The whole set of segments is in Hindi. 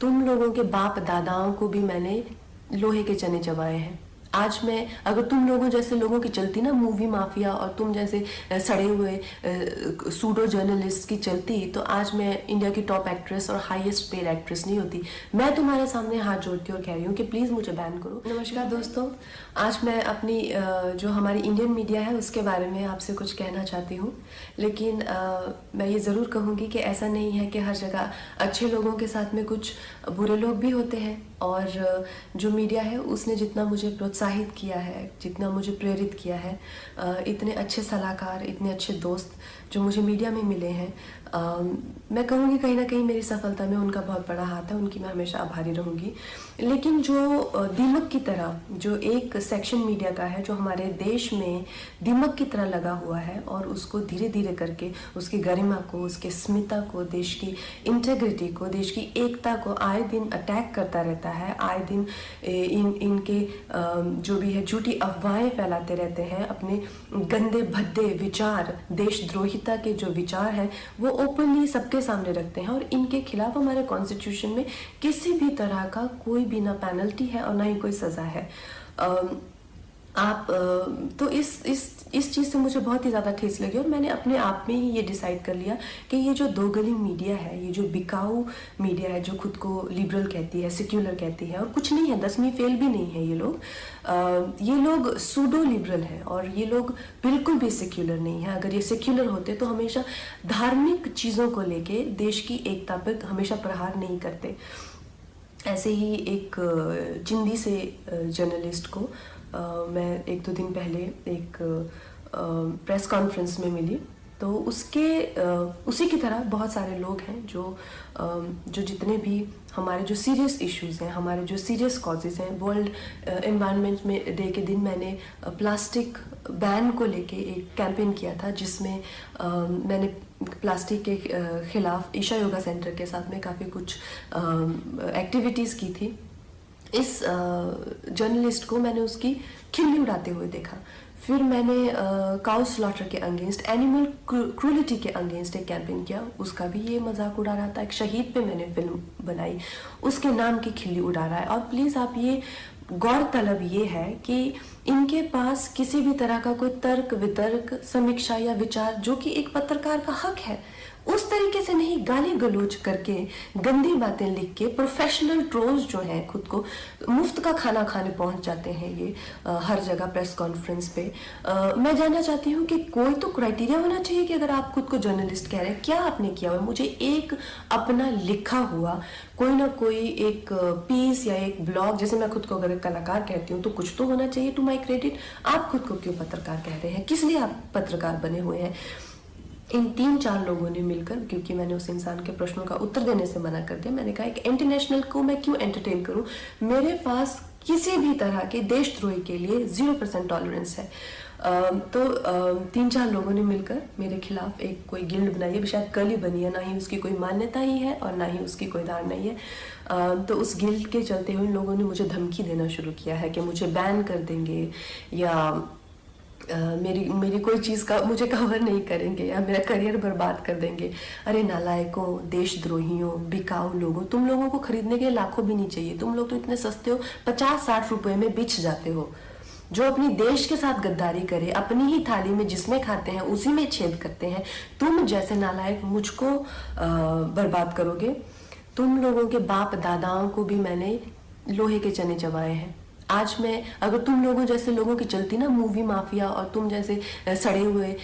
तुम लोगों के बाप दादाओं को भी मैंने लोहे के चने चबाए हैं। आज मैं अगर तुम लोगों जैसे लोगों की चलती ना मूवी माफिया और तुम जैसे सड़े हुए सूडो जर्नलिस्ट की चलती तो आज मैं इंडिया की टॉप एक्ट्रेस और हाईएस्ट पेड एक्ट्रेस नहीं होती। मैं तुम्हारे सामने हाथ जोड़ती और कह रही हूँ कि प्लीज़ मुझे बैन करो। नमस्कार दोस्तों, आज मैं अपनी जो हमारी इंडियन मीडिया है उसके बारे में आपसे कुछ कहना चाहती हूँ। लेकिन मैं ये ज़रूर कहूँगी कि ऐसा नहीं है कि हर जगह अच्छे लोगों के साथ में कुछ बुरे लोग भी होते हैं। और जो मीडिया है उसने जितना मुझे प्रोत्साहित किया है, जितना मुझे प्रेरित किया है, इतने अच्छे सलाहकार, इतने अच्छे दोस्त जो मुझे मीडिया में मिले हैं, मैं कहूँगी कहीं ना कहीं मेरी सफलता में उनका बहुत बड़ा हाथ है। उनकी मैं हमेशा आभारी रहूँगी। लेकिन जो दीमक की तरह जो एक सेक्शन मीडिया का है जो हमारे देश में दीमक की तरह लगा हुआ है और उसको धीरे धीरे करके उसकी गरिमा को, उसके स्मिता को, देश की इंटेग्रिटी को, देश की एकता को आए दिन अटैक करता रहता है। आए दिन इनके जो भी है झूठी अफवाहें फैलाते रहते हैं। अपने गंदे भद्दे विचार, देशद्रोहिता के जो विचार हैं वो ओपनली सबके सामने रखते हैं। और इनके खिलाफ हमारे कॉन्स्टिट्यूशन में किसी भी तरह का कोई भी ना पेनल्टी है और ना ही कोई सज़ा है। आप तो इस चीज़ से मुझे बहुत ही ज़्यादा ठेस लगी और मैंने अपने आप में ही ये डिसाइड कर लिया कि ये जो दो गली मीडिया है, ये जो बिकाऊ मीडिया है, जो खुद को लिबरल कहती है, सेक्युलर कहती है, और कुछ नहीं है, 10वीं फेल भी नहीं है ये लोग सूडो लिबरल हैं और ये लोग बिल्कुल भी सेक्युलर नहीं है। अगर ये सेक्युलर होते तो हमेशा धार्मिक चीज़ों को लेके देश की एकता पर हमेशा प्रहार नहीं करते। ऐसे ही एक चिंदी से जर्नलिस्ट को मैं एक दो दिन पहले एक प्रेस कॉन्फ्रेंस में मिली, तो उसी की तरह बहुत सारे लोग हैं जो जितने भी हमारे जो सीरियस इश्यूज़ हैं, हमारे जो सीरियस कॉजेज़ हैं। वर्ल्ड एनवायरनमेंट में डे के दिन मैंने प्लास्टिक बैन को लेके एक कैंपेन किया था जिसमें मैंने प्लास्टिक के खिलाफ ईशा योगा सेंटर के साथ में काफ़ी कुछ एक्टिविटीज़ की थी। इस जर्नलिस्ट को मैंने उसकी खिल्ली उड़ाते हुए देखा। फिर मैंने काउ स्लॉटर के अगेंस्ट, एनिमल क्रूलिटी के अगेंस्ट एक कैंपेन किया, उसका भी ये मजाक उड़ा रहा था। एक शहीद पे मैंने फिल्म बनाई, उसके नाम की खिल्ली उड़ा रहा है। और प्लीज़ आप ये गौरतलब ये है कि इनके पास किसी भी तरह का कोई तर्क वितर्क, समीक्षा या विचार जो कि एक पत्रकार का हक है, उस तरीके से नहीं गाली गलौज करके, गंदी बातें लिख के, प्रोफेशनल ट्रोल्स जो हैं खुद को मुफ्त का खाना खाने पहुंच जाते हैं ये हर जगह प्रेस कॉन्फ्रेंस पे। मैं जानना चाहती हूँ कि कोई तो क्राइटेरिया होना चाहिए कि अगर आप खुद को जर्नलिस्ट कह रहे हैं, क्या आपने किया हुआ? मुझे एक अपना लिखा हुआ कोई ना कोई एक पीस या एक ब्लॉग, जैसे मैं खुद को अगर कलाकार कहती हूँ तो कुछ तो होना चाहिए टू माई क्रेडिट। आप खुद को क्यों पत्रकार कह रहे हैं? किस लिए आप पत्रकार बने हुए हैं? इन 3-4 लोगों ने मिलकर, क्योंकि मैंने उस इंसान के प्रश्नों का उत्तर देने से मना कर दिया, मैंने कहा कि इंटरनेशनल को मैं क्यों एंटरटेन करूं? मेरे पास किसी भी तरह के देशद्रोही के लिए 0% टॉलरेंस है। तो 3-4 लोगों ने मिलकर मेरे खिलाफ एक कोई गिल्ड बनाई है, शायद कल ही बनी है, ना ही उसकी कोई मान्यता ही है और ना ही उसकी कोई धारणा ही है। तो उस गिल्ड के चलते हुए लोगों ने मुझे धमकी देना शुरू किया है कि मुझे बैन कर देंगे या मेरी कोई चीज़ का मुझे कवर नहीं करेंगे या मेरा करियर बर्बाद कर देंगे। अरे नालायकों, देशद्रोहियों, बिकाऊ लोगों, तुम लोगों को खरीदने के लाखों भी नहीं चाहिए। तुम लोग तो इतने सस्ते हो, 50-60 रुपए में बिछ जाते हो। जो अपनी देश के साथ गद्दारी करे, अपनी ही थाली में जिसमें खाते हैं उसी में छेद करते हैं, तुम जैसे नालायक मुझको बर्बाद करोगे। तुम लोगों के बाप दादाओं को भी मैंने लोहे के चने चबाए हैं। आज मैं अगर तुम लोगों जैसे लोगों की चलती ना मूवी माफिया और तुम जैसे सड़े हुए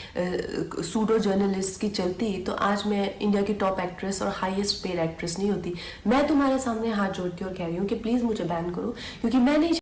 सूडो जर्नलिस्ट की चलती तो आज मैं इंडिया की टॉप एक्ट्रेस और हाईएस्ट पेड एक्ट्रेस नहीं होती। मैं तुम्हारे सामने हाथ जोड़ती और कह रही हूँ कि प्लीज़ मुझे बैन करो, क्योंकि मैं नहीं